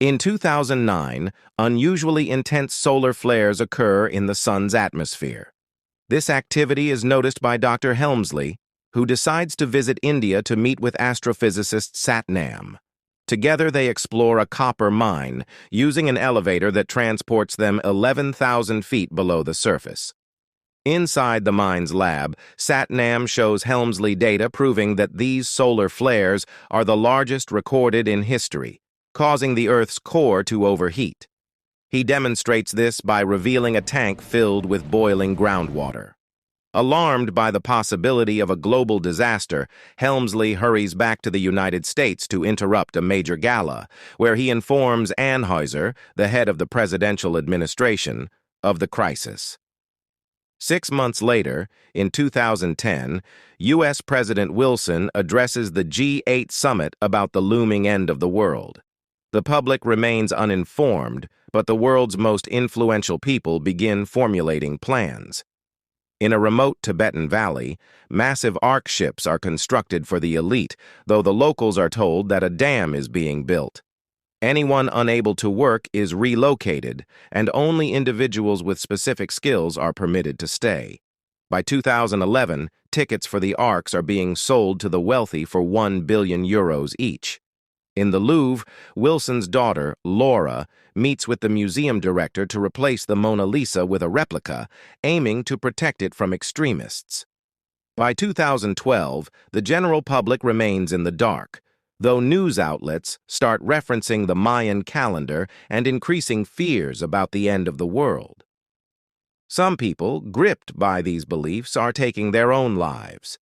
In 2009, unusually intense solar flares occur in the Sun's atmosphere. This activity is noticed by Dr. Helmsley, who decides to visit India to meet with astrophysicist Satnam. Together they explore a copper mine, using an elevator that transports them 11,000 feet below the surface. Inside the mine's lab, Satnam shows Helmsley data proving that these solar flares are the largest recorded in history, causing the Earth's core to overheat. He demonstrates this by revealing a tank filled with boiling groundwater. Alarmed by the possibility of a global disaster, Helmsley hurries back to the United States to interrupt a major gala, where he informs Anheuser, the head of the presidential administration, of the crisis. 6 months later, in 2010, U.S. President Wilson addresses the G8 summit about the looming end of the world. The public remains uninformed, but the world's most influential people begin formulating plans. In a remote Tibetan valley, massive ark ships are constructed for the elite, though the locals are told that a dam is being built. Anyone unable to work is relocated, and only individuals with specific skills are permitted to stay. By 2011, tickets for the arks are being sold to the wealthy for €1 billion each. In the Louvre, Wilson's daughter, Laura, meets with the museum director to replace the Mona Lisa with a replica, aiming to protect it from extremists. By 2012, the general public remains in the dark, though news outlets start referencing the Mayan calendar and increasing fears about the end of the world. Some people, gripped by these beliefs, are taking their own lives.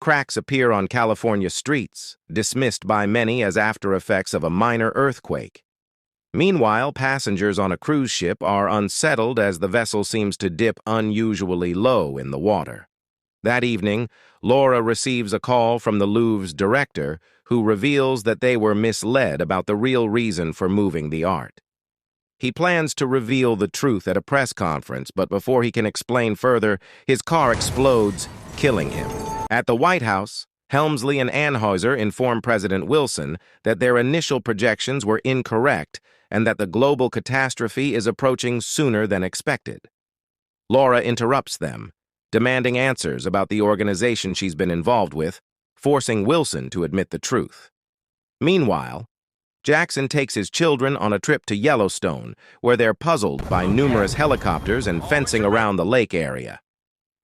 Cracks appear on California streets, dismissed by many as after effects of a minor earthquake. Meanwhile, passengers on a cruise ship are unsettled as the vessel seems to dip unusually low in the water. That evening, Laura receives a call from the Louvre's director, who reveals that they were misled about the real reason for moving the art. He plans to reveal the truth at a press conference, but before he can explain further, his car explodes, killing him. At the White House, Helmsley and Anheuser inform President Wilson that their initial projections were incorrect and that the global catastrophe is approaching sooner than expected. Laura interrupts them, demanding answers about the organization she's been involved with, forcing Wilson to admit the truth. Meanwhile, Jackson takes his children on a trip to Yellowstone, where they're puzzled by numerous helicopters and fencing around the lake area.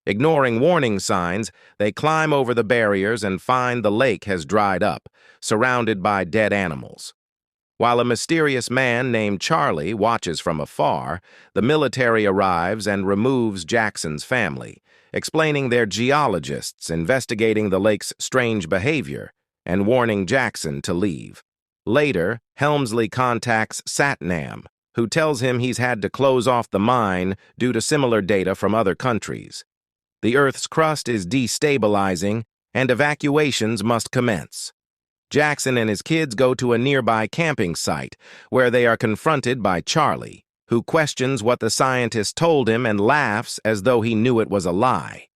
Ignoring warning signs, they climb over the barriers and find the lake has dried up, surrounded by dead animals. While a mysterious man named Charlie watches from afar, the military arrives and removes Jackson's family, explaining they're geologists investigating the lake's strange behavior and warning Jackson to leave. Later, Helmsley contacts Satnam, who tells him he's had to close off the mine due to similar data from other countries. The Earth's crust is destabilizing, and evacuations must commence. Jackson and his kids go to a nearby camping site, where they are confronted by Charlie, who questions what the scientist told him and laughs as though he knew it was a lie.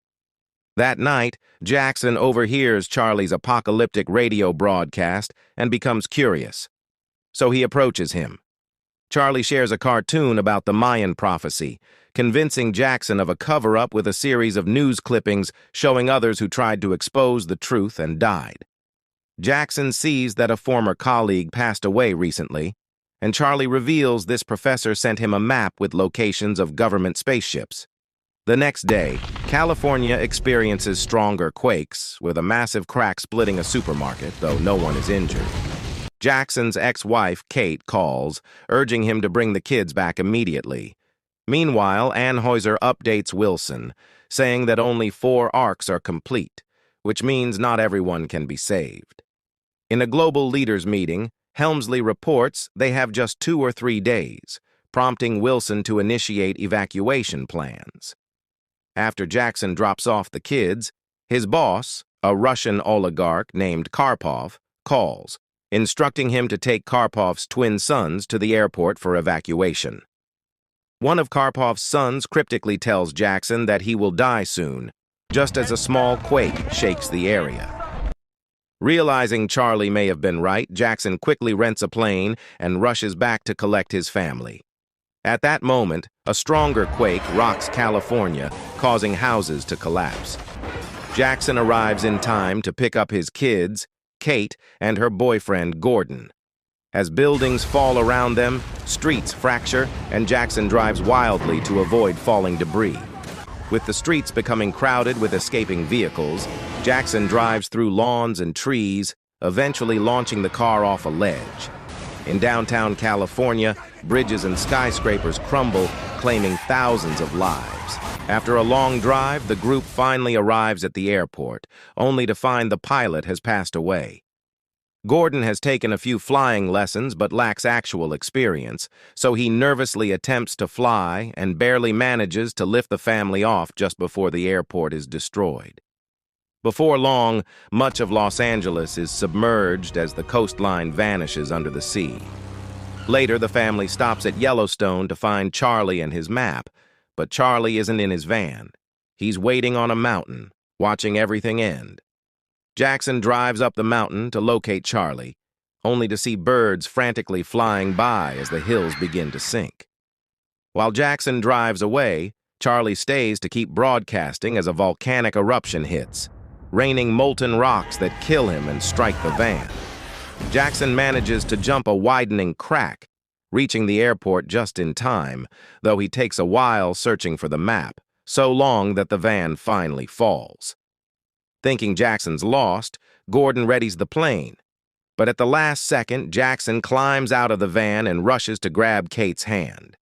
That night, Jackson overhears Charlie's apocalyptic radio broadcast and becomes curious. So he approaches him. Charlie shares a cartoon about the Mayan prophecy, convincing Jackson of a cover-up with a series of news clippings showing others who tried to expose the truth and died. Jackson sees that a former colleague passed away recently, and Charlie reveals this professor sent him a map with locations of government spaceships. The next day, California experiences stronger quakes, with a massive crack splitting a supermarket, though no one is injured. Jackson's ex-wife, Kate, calls, urging him to bring the kids back immediately. Meanwhile, Anheuser updates Wilson, saying that only 4 arks are complete, which means not everyone can be saved. In a global leaders meeting, Helmsley reports they have just 2 or 3 days, prompting Wilson to initiate evacuation plans. After Jackson drops off the kids, his boss, a Russian oligarch named Karpov, calls, instructing him to take Karpov's twin sons to the airport for evacuation. One of Karpov's sons cryptically tells Jackson that he will die soon, just as a small quake shakes the area. Realizing Charlie may have been right, Jackson quickly rents a plane and rushes back to collect his family. At that moment, a stronger quake rocks California, causing houses to collapse. Jackson arrives in time to pick up his kids, Kate, and her boyfriend, Gordon. As buildings fall around them, streets fracture, and Jackson drives wildly to avoid falling debris. With the streets becoming crowded with escaping vehicles, Jackson drives through lawns and trees, eventually launching the car off a ledge. In downtown California, bridges and skyscrapers crumble, claiming thousands of lives. After a long drive, the group finally arrives at the airport, only to find the pilot has passed away. Gordon has taken a few flying lessons but lacks actual experience, so he nervously attempts to fly and barely manages to lift the family off just before the airport is destroyed. Before long, much of Los Angeles is submerged as the coastline vanishes under the sea. Later, the family stops at Yellowstone to find Charlie and his map, but Charlie isn't in his van. He's waiting on a mountain, watching everything end. Jackson drives up the mountain to locate Charlie, only to see birds frantically flying by as the hills begin to sink. While Jackson drives away, Charlie stays to keep broadcasting as a volcanic eruption hits, raining molten rocks that kill him and strike the van. Jackson manages to jump a widening crack, reaching the airport just in time, though he takes a while searching for the map, so long that the van finally falls. Thinking Jackson's lost, Gordon readies the plane. But at the last second, Jackson climbs out of the van and rushes to grab Kate's hand.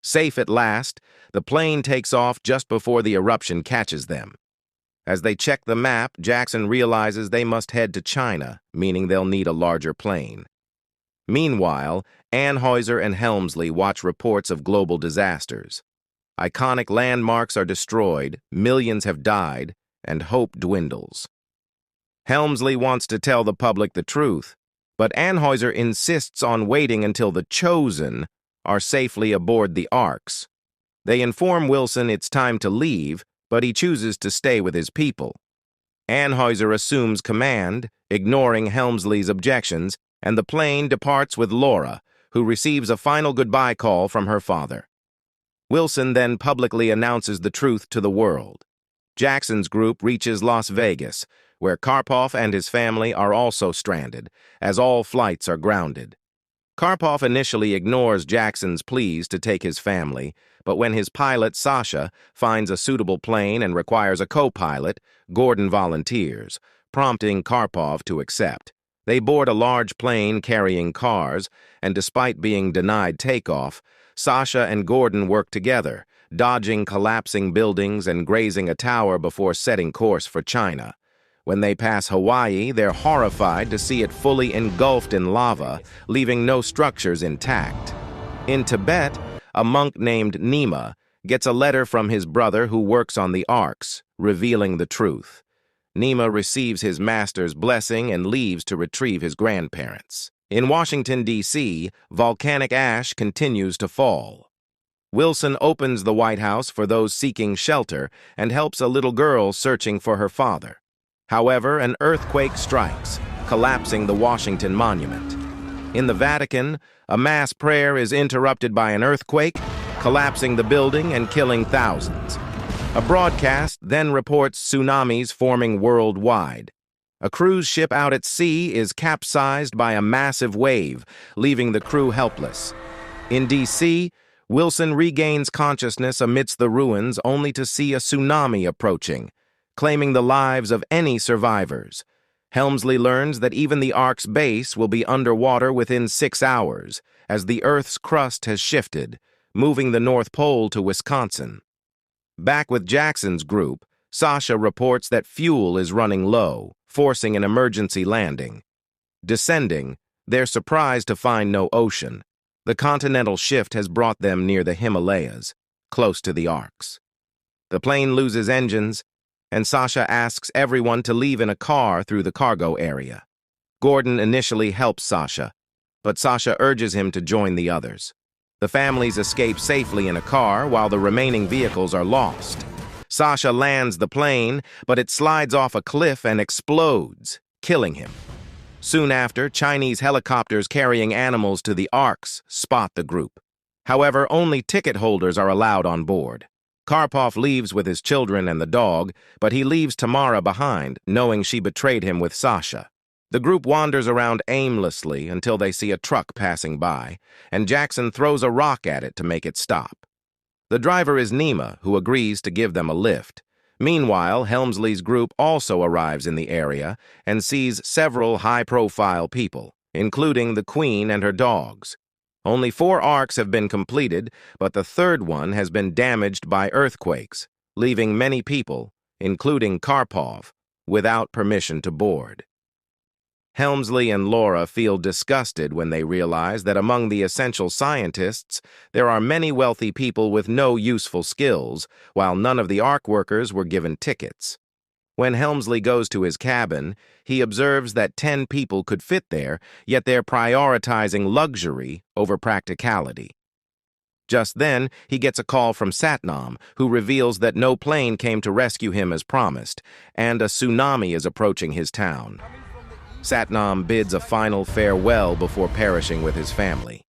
Safe at last, the plane takes off just before the eruption catches them. As they check the map, Jackson realizes they must head to China, meaning they'll need a larger plane. Meanwhile, Anheuser and Helmsley watch reports of global disasters. Iconic landmarks are destroyed, millions have died, and hope dwindles. Helmsley wants to tell the public the truth, but Anheuser insists on waiting until the chosen are safely aboard the arks. They inform Wilson it's time to leave, but he chooses to stay with his people. Anheuser assumes command, ignoring Helmsley's objections, and the plane departs with Laura, who receives a final goodbye call from her father. Wilson then publicly announces the truth to the world. Jackson's group reaches Las Vegas, where Karpov and his family are also stranded, as all flights are grounded. Karpov initially ignores Jackson's pleas to take his family, but when his pilot, Sasha, finds a suitable plane and requires a co-pilot, Gordon volunteers, prompting Karpov to accept. They board a large plane carrying cars, and despite being denied takeoff, Sasha and Gordon work together, dodging collapsing buildings and grazing a tower before setting course for China. When they pass Hawaii, they're horrified to see it fully engulfed in lava, leaving no structures intact. In Tibet, a monk named Nima gets a letter from his brother who works on the arks, revealing the truth. Nima receives his master's blessing and leaves to retrieve his grandparents. In Washington, D.C., volcanic ash continues to fall. Wilson opens the White House for those seeking shelter and helps a little girl searching for her father. However, an earthquake strikes, collapsing the Washington Monument. In the Vatican, a mass prayer is interrupted by an earthquake, collapsing the building and killing thousands. A broadcast then reports tsunamis forming worldwide. A cruise ship out at sea is capsized by a massive wave, leaving the crew helpless. In D.C., Wilson regains consciousness amidst the ruins only to see a tsunami approaching, claiming the lives of any survivors. Helmsley learns that even the ark's base will be underwater within 6 hours, as the Earth's crust has shifted, moving the North Pole to Wisconsin. Back with Jackson's group, Sasha reports that fuel is running low, forcing an emergency landing. Descending, they're surprised to find no ocean. The continental shift has brought them near the Himalayas, close to the arks. The plane loses engines, and Sasha asks everyone to leave in a car through the cargo area. Gordon initially helps Sasha, but Sasha urges him to join the others. The families escape safely in a car while the remaining vehicles are lost. Sasha lands the plane, but it slides off a cliff and explodes, killing him. Soon after, Chinese helicopters carrying animals to the arks spot the group. However, only ticket holders are allowed on board. Karpov leaves with his children and the dog, but he leaves Tamara behind, knowing she betrayed him with Sasha. The group wanders around aimlessly until they see a truck passing by, and Jackson throws a rock at it to make it stop. The driver is Nima, who agrees to give them a lift. Meanwhile, Helmsley's group also arrives in the area and sees several high-profile people, including the Queen and her dogs. Only 4 arks have been completed, but the third one has been damaged by earthquakes, leaving many people, including Karpov, without permission to board. Helmsley and Laura feel disgusted when they realize that among the essential scientists, there are many wealthy people with no useful skills, while none of the ark workers were given tickets. When Helmsley goes to his cabin, he observes that 10 people could fit there, yet they're prioritizing luxury over practicality. Just then, he gets a call from Satnam, who reveals that no plane came to rescue him as promised, and a tsunami is approaching his town. Satnam bids a final farewell before perishing with his family.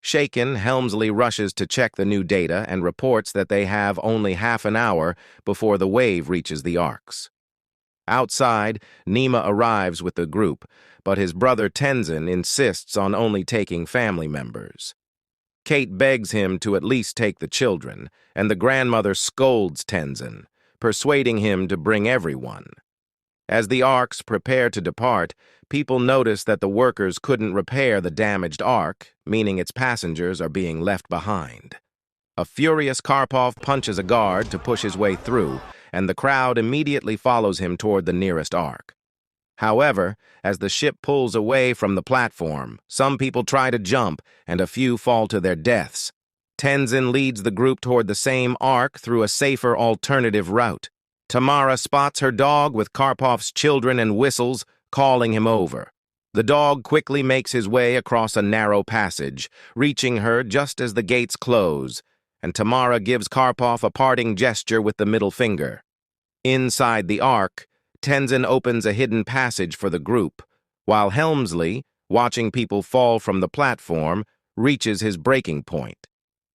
Shaken, Helmsley rushes to check the new data and reports that they have only half an hour before the wave reaches the arks. Outside, Nima arrives with the group, but his brother Tenzin insists on only taking family members. Kate begs him to at least take the children, and the grandmother scolds Tenzin, persuading him to bring everyone. As the arks prepare to depart, people notice that the workers couldn't repair the damaged ark, meaning its passengers are being left behind. A furious Karpov punches a guard to push his way through, and the crowd immediately follows him toward the nearest ark. However, as the ship pulls away from the platform, some people try to jump, and a few fall to their deaths. Tenzin leads the group toward the same ark through a safer alternative route. Tamara spots her dog with Karpov's children and whistles, calling him over. The dog quickly makes his way across a narrow passage, reaching her just as the gates close, and Tamara gives Karpov a parting gesture with the middle finger. Inside the ark, Tenzin opens a hidden passage for the group, while Helmsley, watching people fall from the platform, reaches his breaking point.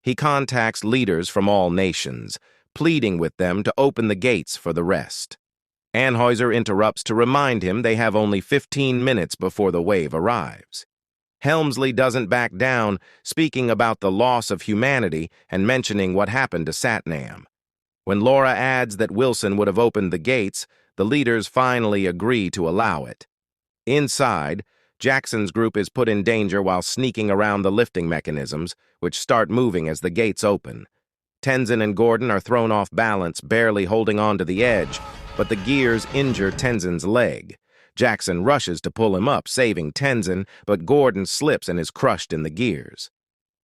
He contacts leaders from all nations, pleading with them to open the gates for the rest. Anheuser interrupts to remind him they have only 15 minutes before the wave arrives. Helmsley doesn't back down, speaking about the loss of humanity and mentioning what happened to Satnam. When Laura adds that Wilson would have opened the gates, the leaders finally agree to allow it. Inside, Jackson's group is put in danger while sneaking around the lifting mechanisms, which start moving as the gates open. Tenzin and Gordon are thrown off balance, barely holding on to the edge, but the gears injure Tenzin's leg. Jackson rushes to pull him up, saving Tenzin, but Gordon slips and is crushed in the gears.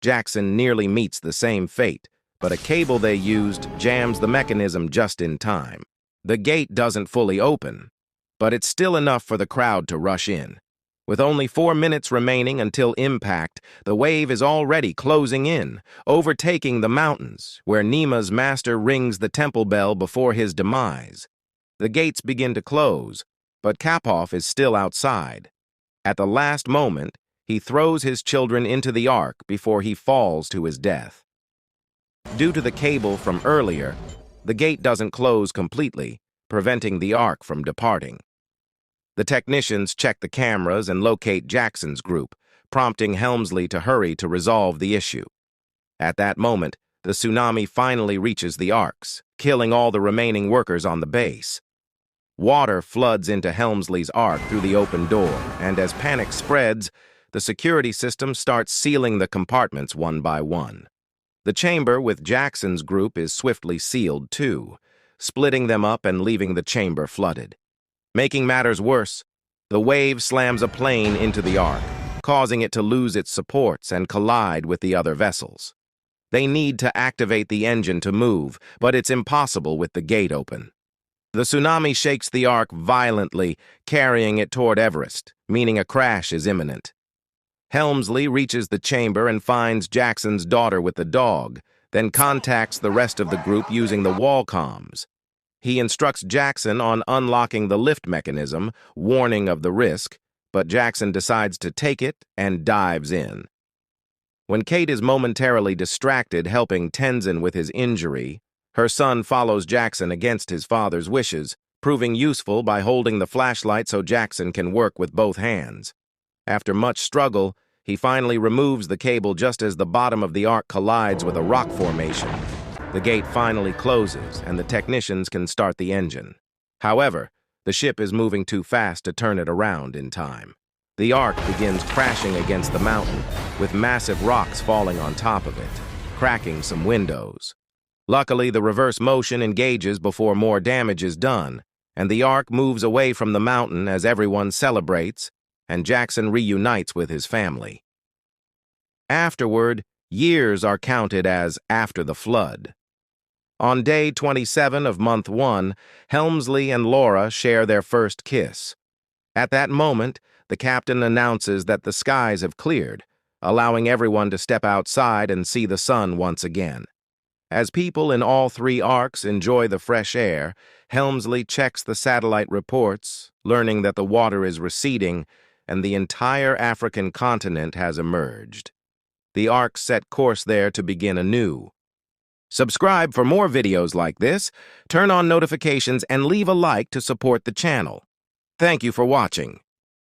Jackson nearly meets the same fate, but a cable they used jams the mechanism just in time. The gate doesn't fully open, but it's still enough for the crowd to rush in. With only 4 minutes remaining until impact, the wave is already closing in, overtaking the mountains, where Nima's master rings the temple bell before his demise. The gates begin to close, but Karpov is still outside. At the last moment, he throws his children into the ark before he falls to his death. Due to the cable from earlier, the gate doesn't close completely, preventing the ark from departing. The technicians check the cameras and locate Jackson's group, prompting Helmsley to hurry to resolve the issue. At that moment, the tsunami finally reaches the arks, killing all the remaining workers on the base. Water floods into Helmsley's ark through the open door, and as panic spreads, the security system starts sealing the compartments one by one. The chamber with Jackson's group is swiftly sealed too, splitting them up and leaving the chamber flooded. Making matters worse, the wave slams a plane into the ark, causing it to lose its supports and collide with the other vessels. They need to activate the engine to move, but it's impossible with the gate open. The tsunami shakes the ark violently, carrying it toward Everest, meaning a crash is imminent. Helmsley reaches the chamber and finds Jackson's daughter with the dog, then contacts the rest of the group using the wall comms. He instructs Jackson on unlocking the lift mechanism, warning of the risk, but Jackson decides to take it and dives in. When Kate is momentarily distracted helping Tenzin with his injury, her son follows Jackson against his father's wishes, proving useful by holding the flashlight so Jackson can work with both hands. After much struggle, he finally removes the cable just as the bottom of the ark collides with a rock formation. The gate finally closes, and the technicians can start the engine. However, the ship is moving too fast to turn it around in time. The ark begins crashing against the mountain, with massive rocks falling on top of it, cracking some windows. Luckily, the reverse motion engages before more damage is done, and the ark moves away from the mountain as everyone celebrates, and Jackson reunites with his family. Afterward, years are counted as after the flood. On day 27 of month 1, Helmsley and Laura share their first kiss. At that moment, the captain announces that the skies have cleared, allowing everyone to step outside and see the sun once again. As people in all 3 arks enjoy the fresh air, Helmsley checks the satellite reports, learning that the water is receding and the entire African continent has emerged. The arks set course there to begin anew. Subscribe for more videos like this, turn on notifications, and leave a like to support the channel. Thank you for watching.